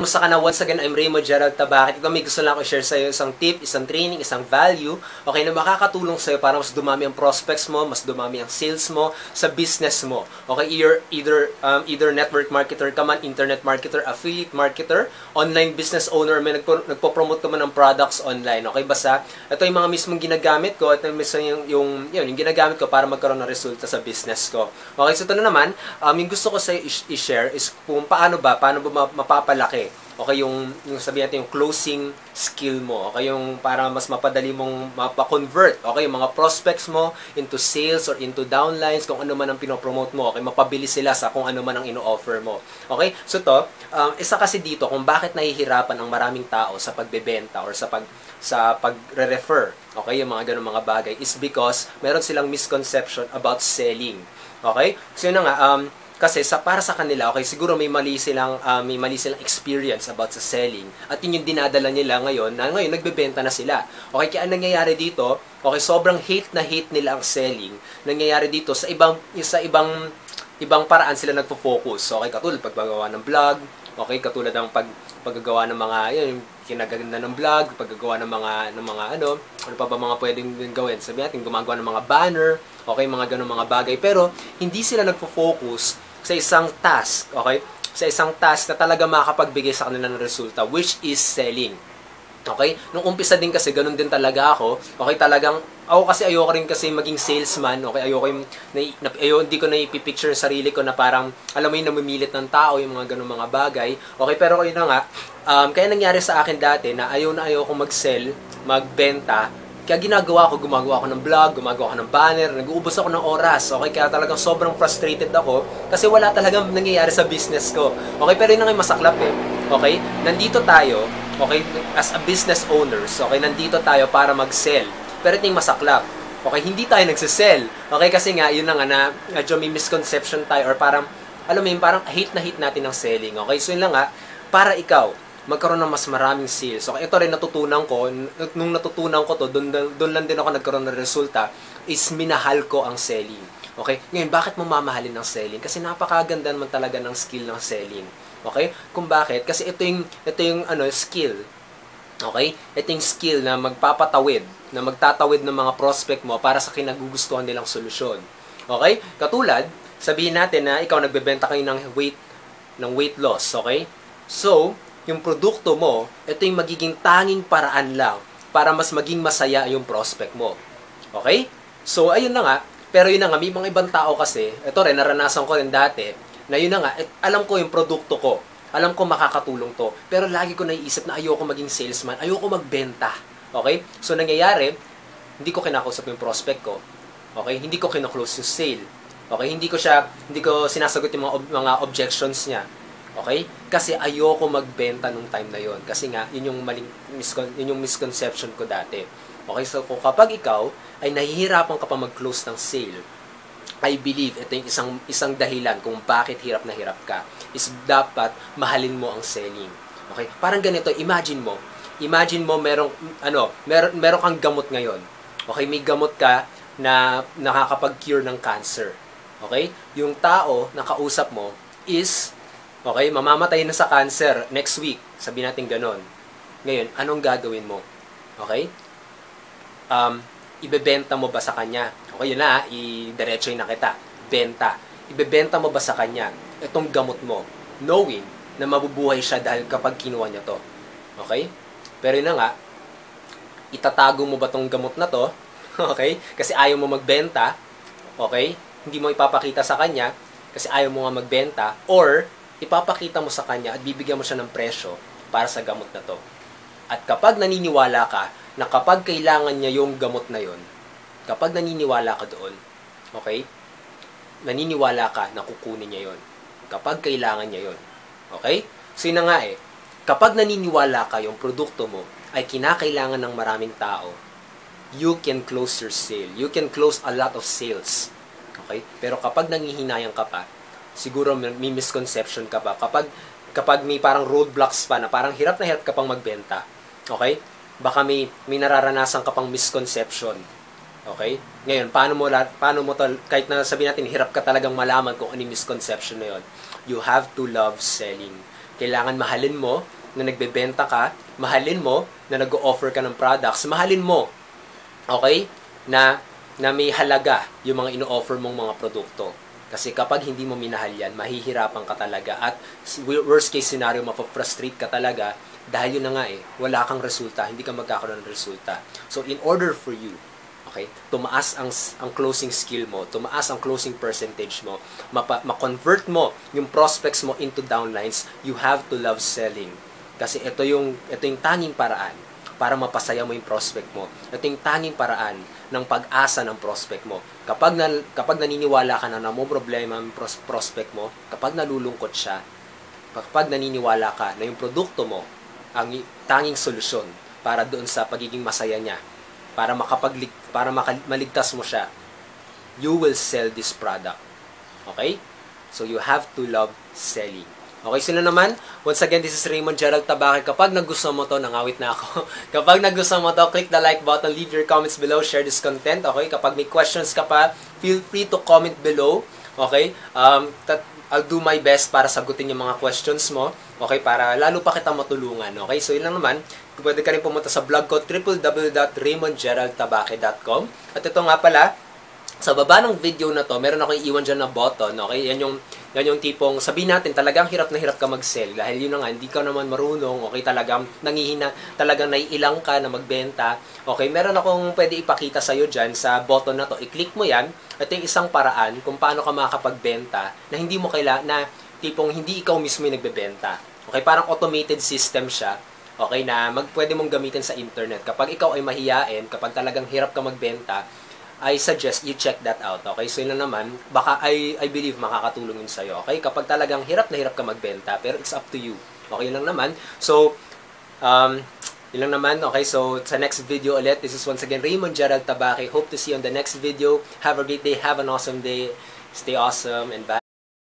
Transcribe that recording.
Kumusta ka na? Once again, I'm Raymond Gerald Tabakit. Ito may gusto lang ako share sa iyo isang tip, isang training, isang value, okay, na makakatulong sa iyo para mas dumami ang prospects mo, mas dumami ang sales mo sa business mo. Okay, either network marketer ka man, internet marketer, affiliate marketer, online business owner, may nagpo-promote ka man ng products online. Okay, basta ito yung mga mismong ginagamit ko at yung ginagamit ko para magkaroon ng resulta sa business ko. Okay, so ito na naman, yung gusto ko sa i-share is kung paano ba mapapalaki. Okay, yung sabihin natin yung closing skill mo. Okay, yung para mas mapadali mong mapa-convert. Okay, yung mga prospects mo into sales or into downlines, kung ano man ang pinopromote mo. Okay, mapabilis sila sa kung ano man ang ino-offer mo. Okay, so to, isa kasi dito kung bakit nahihirapan ang maraming tao sa pagbebenta or sa pagre-refer. Okay, yung mga ganung mga bagay is because meron silang misconception about selling. Okay, so yun na nga, kasi para sa kanila, okay, siguro may mali silang experience about sa selling at yun yung dinadala nila ngayon nagbebenta na sila. Okay, kaya ang nangyayari dito, okay, sobrang hate nila ang selling. Nangyayari dito sa ibang paraan sila nagfo-focus. Okay, katulad paggagawa ng vlog, okay, katulad ng paggagawa ng mga yung kinaganda ng vlog, paggagawa ng mga ano pa ba mga pwedeng gawin. Sabihin natin gumagawa ng mga banner, okay, mga ganung mga bagay, pero hindi sila nagfo-focus sa isang task, okay? Sa isang task na talaga makakapagbigay sa kanila ng resulta, which is selling. Okay? Nung umpisa din kasi, ganun din talaga ako. Okay, talagang, ako kasi ayoko rin kasi maging salesman. Okay, hindi ko na ipipicture yung sarili ko na parang, alam mo yung namimilit ng tao, yung mga ganun mga bagay. Okay, pero yun na nga, kaya nangyari sa akin dati na ayaw ko mag-sell, magbenta. Kaya gumagawa ako ng vlog, gumagawa ako ng banner, nag-uubos ako ng oras. Okay, kaya talagang sobrang frustrated ako kasi wala talagang nangyayari sa business ko. Okay, pero yun na nga masaklap eh. Okay, nandito tayo, okay, as a business owners, okay, nandito tayo para mag-sell. Pero ito yung masaklap. Okay, hindi tayo nagsisell. Okay, kasi nga, yun na nga na medyo may misconception tayo or parang, alam mo yun, parang hate natin ng selling. Okay, so yun lang nga, para ikaw, magkaroon ng mas maraming sales. Okay, ito rin natutunan ko, nung natutunan ko to, doon lang din ako nagkaroon ng resulta, is minahal ko ang selling. Okay? Ngayon, bakit mo mamahalin ng selling? Kasi napakaganda naman talaga ng skill ng selling. Okay? Kung bakit? Kasi ito yung skill. Okay? Ito yung skill na magtatawid ng mga prospect mo para sa kinagugustuhan nilang solusyon. Okay? Katulad, sabihin natin na ikaw nagbebenta kayo ng weight loss. Okay? So, yung produkto mo, ito yung magiging tanging paraan lang para mas maging masaya yung prospect mo. Okay? So, ayun na nga. Pero yun na nga, may mga ibang tao kasi, ito rin, naranasan ko rin dati, na yun na nga, alam ko yung produkto ko. Alam ko makakatulong to. Pero lagi ko naiisip na ayoko maging salesman, ayoko magbenta. Okay? So, nangyayari, hindi ko kinakausap yung prospect ko. Okay? Hindi ko kino-close yung sale. Okay? Hindi ko sinasagot yung mga objections niya. Okay? Kasi ayoko magbenta nung time na yon. Kasi nga, yun yung misconception ko dati. Okay? So, kapag ikaw ay nahihirapan ka pa mag-close ng sale, I believe ito yung isang dahilan kung bakit hirap na hirap ka is dapat mahalin mo ang selling. Okay? Parang ganito, imagine mo meron kang gamot ngayon. Okay? May gamot ka na nakakapag-cure ng cancer. Okay? Yung tao na kausap mo is okay, mamamatay na sa cancer next week. Sabihin natin ganon. Ngayon, anong gagawin mo? Okay? Ibebenta mo ba sa kanya? Okay, yun na, i-diretsoy na kita. Benta. Ibebenta mo ba sa kanya itong gamot mo, knowing na mabubuhay siya dahil kapag kinuha niya to? Okay? Pero yun na nga, itatago mo ba tong gamot na to? Okay? Kasi ayaw mo magbenta. Okay? Hindi mo ipapakita sa kanya kasi ayaw mo nga magbenta. Or, ipapakita mo sa kanya at bibigyan mo siya ng presyo para sa gamot na to. At kapag naniniwala ka na kapag kailangan niya yung gamot na yon, kapag naniniwala ka doon, okay, naniniwala ka na kukunin niya yon kapag kailangan niya yon. Okay? So yun na nga kapag naniniwala ka yung produkto mo ay kinakailangan ng maraming tao, you can close your sale. You can close a lot of sales. Okay? Pero kapag nangihinayang ka pa, siguro may misconception ka pa. Kapag may parang roadblocks pa na parang hirap na hirap ka pang magbenta. Okay? Baka may nararanasan ka pang misconception. Okay? Ngayon, paano mo kahit na sabihin natin, hirap ka talagang malaman kung ano yung misconception na yun. You have to love selling. Kailangan mahalin mo na nagbebenta ka, mahalin mo na nag-o-offer ka ng products, mahalin mo, okay, na may halaga yung mga ino-offer mong mga produkto. Kasi kapag hindi mo minahal yan, mahihirapan ka talaga at worst case scenario, mapafrustrate ka talaga dahil yun na nga wala kang resulta, hindi ka magkakaroon ng resulta. So in order for you, okay, tumaas ang closing skill mo, tumaas ang closing percentage mo, ma-convert mo yung prospects mo into downlines, you have to love selling. Kasi ito yung tanging paraan para mapasaya mo yung prospect mo. Ito yung tanging paraan ng pag-asa ng prospect mo. Kapag naniniwala ka na mo problema ang prospect mo, kapag nalulungkot siya, kapag naniniwala ka na yung produkto mo ang tanging solusyon para doon sa pagiging masaya niya, para maligtas mo siya, you will sell this product. Okay? So you have to love selling. Okay, sino naman? Once again, this is Raymond Gerald Tabaque. Kapag nagustuhan mo to, nangawit na ako. Kapag nagustuhan mo to, click the like button, leave your comments below, share this content. Okay, kapag may questions ka pa, feel free to comment below. Okay, I'll do my best para sagutin yung mga questions mo. Okay, para lalo pa kita matulungan. Okay, so yun lang naman. Pwede ka rin pumunta sa blog ko, www.raymondgeraldtabaque.com. At ito nga pala, sa baba ng video na to, meron akong iwan dyan na button, okay? Yan yung tipong, sabihin natin, talagang hirap na hirap ka mag-sell. Dahil yun na nga, hindi ka naman marunong, okay? Talagang talagang naiilang ka na magbenta. Okay, meron akong pwede ipakita sa'yo dyan sa button na to. I-click mo yan. Ito yung isang paraan kung paano ka makakapagbenta na hindi mo na tipong hindi ikaw mismo yung nagbebenta. Okay, parang automated system siya. Okay, na pwede mong gamitin sa internet. Kapag ikaw ay mahiyain, kapag talagang hirap ka magbenta, I suggest you check that out. Okay? So yun na naman, baka I believe makakatulong yun sa'yo. Okay? Kapag talagang hirap na hirap ka magbenta, pero it's up to you. Okay, yun lang naman. So, yun lang naman. Okay, so sa next video ulit, this is once again Raymond Gerald Tabaque. Hope to see you on the next video. Have a great day. Have an awesome day. Stay awesome and bye.